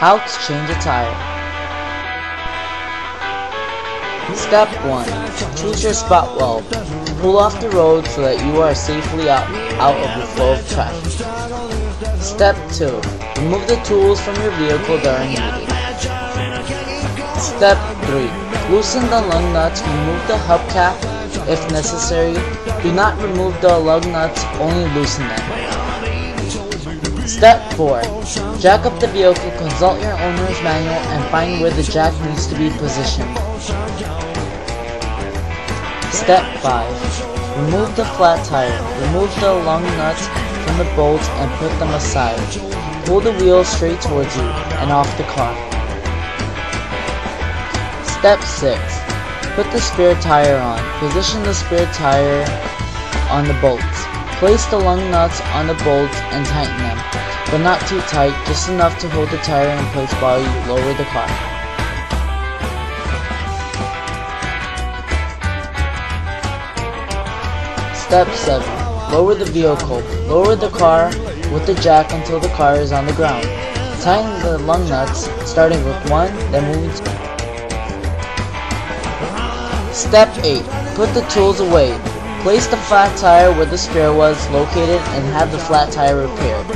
How to change a tire. Step 1. Choose your spot well. Pull off the road so that you are safely out of the flow of traffic. Step 2. Remove the tools from your vehicle that are needed. Step 3. Loosen the lug nuts, remove the hubcap if necessary. Do not remove the lug nuts, only loosen them. Step 4. Jack up the vehicle, consult your owner's manual and find where the jack needs to be positioned. Step 5. Remove the flat tire. Remove the lug nuts from the bolts and put them aside. Pull the wheels straight towards you and off the car. Step 6. Put the spare tire on. Position the spare tire on the bolts. Place the lug nuts on the bolts and tighten them, but not too tight, just enough to hold the tire in place while you lower the car. Step 7. Lower the vehicle. Lower the car with the jack until the car is on the ground. Tighten the lug nuts, starting with 1, then moving to... Step 8. Put the tools away. Place the flat tire where the spare was located and have the flat tire repaired.